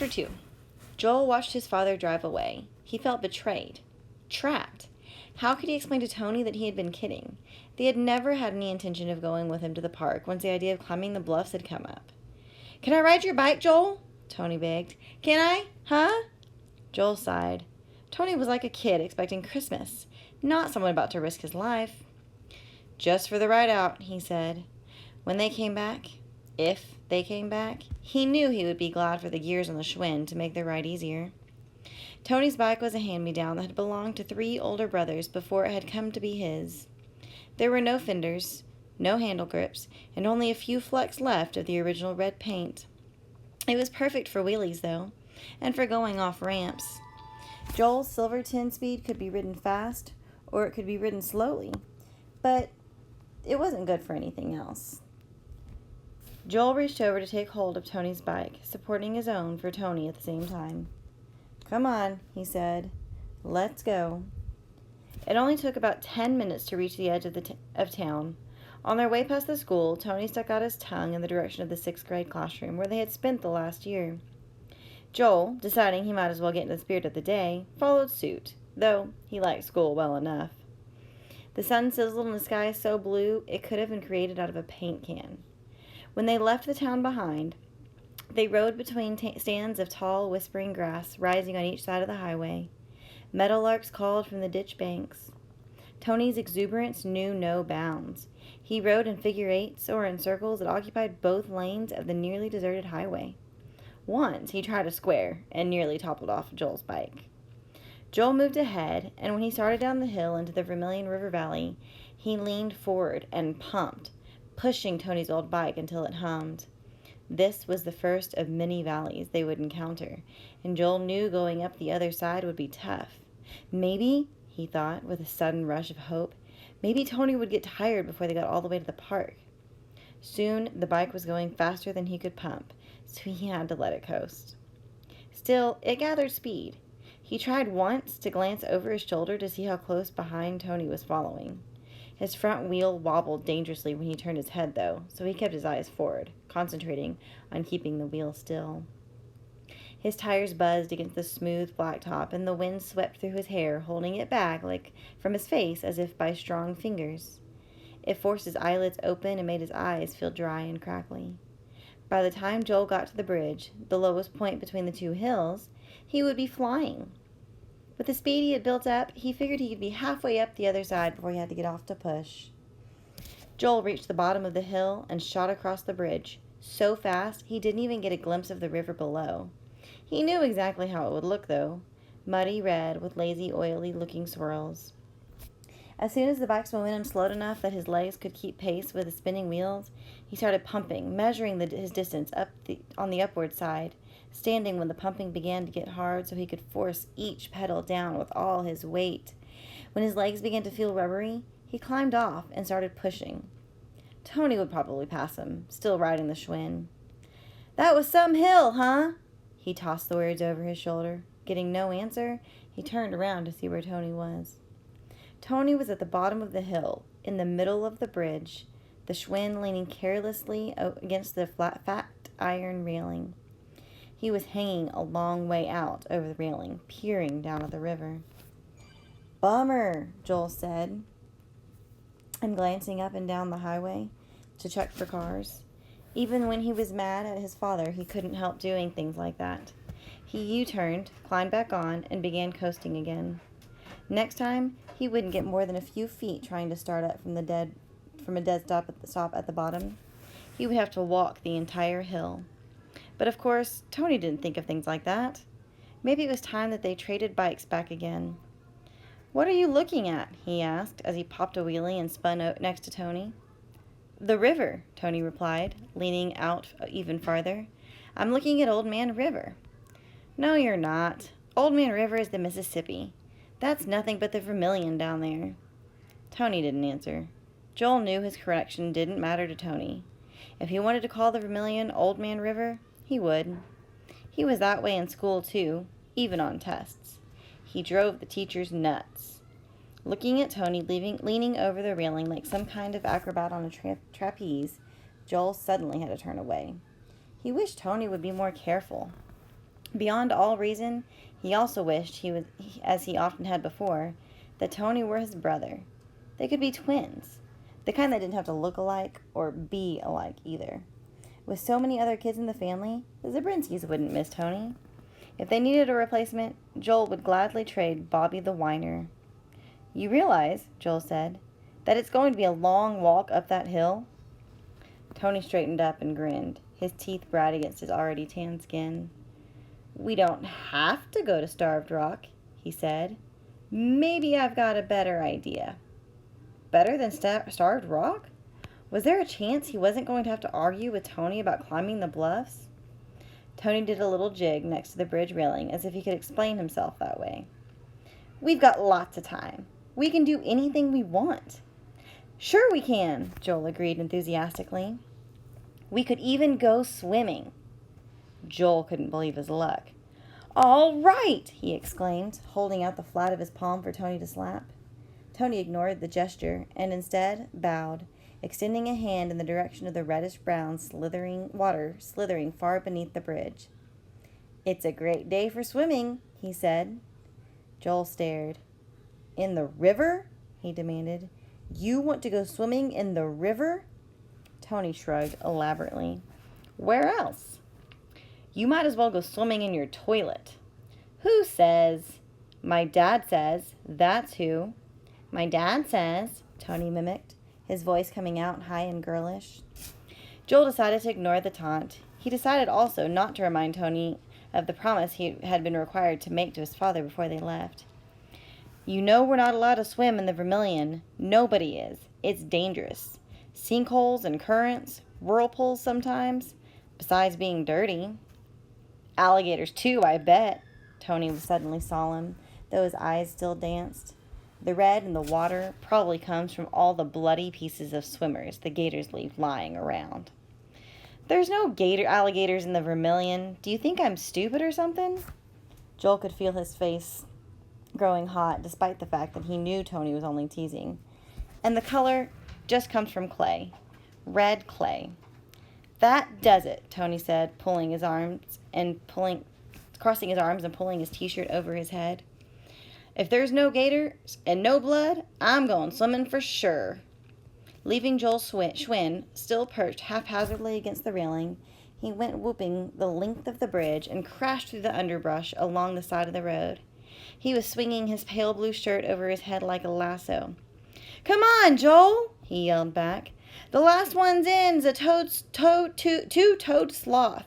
Chapter 2. Joel watched his father drive away. He felt betrayed. Trapped. How could he explain to Tony that he had been kidding? They had never had any intention of going with him to the park once the idea of climbing the bluffs had come up. "Can I ride your bike, Joel?" Tony begged. "Can I? Huh?" Joel sighed. Tony was like a kid expecting Christmas, not someone about to risk his life. "Just for the ride out," he said. When they came back, if they came back, he knew he would be glad for the gears on the Schwinn to make their ride easier. Tony's bike was a hand-me-down that had belonged to 3 older brothers before it had come to be his. There were no fenders, no handle grips, and only a few flecks left of the original red paint. It was perfect for wheelies, though, and for going off ramps. Joel's silver 10-speed could be ridden fast, or it could be ridden slowly, but it wasn't good for anything else. Joel reached over to take hold of Tony's bike, supporting his own for Tony at the same time. "Come on," he said. "Let's go." It only took about 10 minutes to reach the edge of town. On their way past the school, Tony stuck out his tongue in the direction of the 6th grade classroom where they had spent the last year. Joel, deciding he might as well get in the spirit of the day, followed suit, though he liked school well enough. The sun sizzled in the sky so blue it could have been created out of a paint can. When they left the town behind, they rode between stands of tall, whispering grass rising on each side of the highway. Meadowlarks called from the ditch banks. Tony's exuberance knew no bounds. He rode in figure-8s or in circles that occupied both lanes of the nearly deserted highway. Once he tried a square and nearly toppled off Joel's bike. Joel moved ahead, and when he started down the hill into the Vermilion River Valley, he leaned forward and pumped, pushing Tony's old bike until it hummed. This was the first of many valleys they would encounter, and Joel knew going up the other side would be tough. Maybe, he thought with a sudden rush of hope, maybe Tony would get tired before they got all the way to the park. Soon the bike was going faster than he could pump, so he had to let it coast. Still, it gathered speed. He tried once to glance over his shoulder to see how close behind Tony was following. His front wheel wobbled dangerously when he turned his head, though, so he kept his eyes forward, concentrating on keeping the wheel still. His tires buzzed against the smooth blacktop, and the wind swept through his hair, holding it back like from his face as if by strong fingers. It forced his eyelids open and made his eyes feel dry and crackly. By the time Joel got to the bridge, the lowest point between the 2 hills, he would be flying. With the speed he had built up, he figured he could be halfway up the other side before he had to get off to push. Joel reached the bottom of the hill and shot across the bridge, so fast he didn't even get a glimpse of the river below. He knew exactly how it would look, though, muddy red with lazy, oily-looking swirls. As soon as the bike's momentum slowed enough that his legs could keep pace with the spinning wheels, he started pumping, measuring his distance on the upward side, standing when the pumping began to get hard so he could force each pedal down with all his weight. When his legs began to feel rubbery, he climbed off and started pushing. Tony would probably pass him, still riding the Schwinn. "That was some hill, huh?" He tossed the words over his shoulder. Getting no answer, he turned around to see where Tony was. Tony was at the bottom of the hill, in the middle of the bridge, the Schwinn leaning carelessly against the fat iron railing. He was hanging a long way out over the railing, peering down at the river. "Bummer," Joel said, and glancing up and down the highway to check for cars. Even when he was mad at his father, he couldn't help doing things like that. He U-turned, climbed back on, and began coasting again. Next time, he wouldn't get more than a few feet trying to start up from a dead stop at the bottom. He would have to walk the entire hill. But of course, Tony didn't think of things like that. Maybe it was time that they traded bikes back again. "What are you looking at?" he asked as he popped a wheelie and spun next to Tony. "The river," Tony replied, leaning out even farther. "I'm looking at Old Man River." "No, you're not. Old Man River is the Mississippi. That's nothing but the Vermilion down there." Tony didn't answer. Joel knew his correction didn't matter to Tony. If he wanted to call the Vermilion Old Man River, he would. He was that way in school, too, even on tests. He drove the teachers nuts. Looking at Tony leaning over the railing like some kind of acrobat on a trapeze, Joel suddenly had to turn away. He wished Tony would be more careful. Beyond all reason, he also wished as he often had before, that Tony were his brother. They could be twins, the kind that didn't have to look alike or be alike either. With so many other kids in the family, the Zabrinskis wouldn't miss Tony. If they needed a replacement, Joel would gladly trade Bobby the whiner. "You realize," Joel said, "that it's going to be a long walk up that hill?" Tony straightened up and grinned, his teeth bright against his already tanned skin. "We don't have to go to Starved Rock," he said. "Maybe I've got a better idea." Better than Starved Rock? Was there a chance he wasn't going to have to argue with Tony about climbing the bluffs? Tony did a little jig next to the bridge railing as if he could explain himself that way. "We've got lots of time. We can do anything we want." "Sure we can," Joel agreed enthusiastically. "We could even go swimming." Joel couldn't believe his luck. "All right!" he exclaimed, holding out the flat of his palm for Tony to slap. Tony ignored the gesture and instead bowed, extending a hand in the direction of the reddish-brown water slithering far beneath the bridge. "It's a great day for swimming," he said. Joel stared. "In the river?" he demanded. "You want to go swimming in the river?" Tony shrugged elaborately. "Where else?" "You might as well go swimming in your toilet." "Who says?" "My dad says. That's who." "My dad says," Tony mimicked, his voice coming out high and girlish. Joel decided to ignore the taunt. He decided also not to remind Tony of the promise he had been required to make to his father before they left. "You know we're not allowed to swim in the Vermilion. Nobody is. It's dangerous. Sinkholes and currents, whirlpools sometimes, besides being dirty." "Alligators too, I bet." Tony was suddenly solemn, though his eyes still danced. The red in the water probably comes from all the bloody pieces of swimmers the gators leave lying around. "There's no alligators in the Vermilion. Do you think I'm stupid or something?" Joel could feel his face growing hot, despite the fact that he knew Tony was only teasing. "And the color just comes from clay. Red clay." "That does it," Tony said, crossing his arms and pulling his t-shirt over his head. "If there's no gators and no blood, I'm going swimming for sure." Leaving Joel Schwinn still perched haphazardly against the railing, he went whooping the length of the bridge and crashed through the underbrush along the side of the road. He was swinging his pale blue shirt over his head like a lasso. "Come on, Joel!" he yelled back. "The last one's in's a two-toed sloth."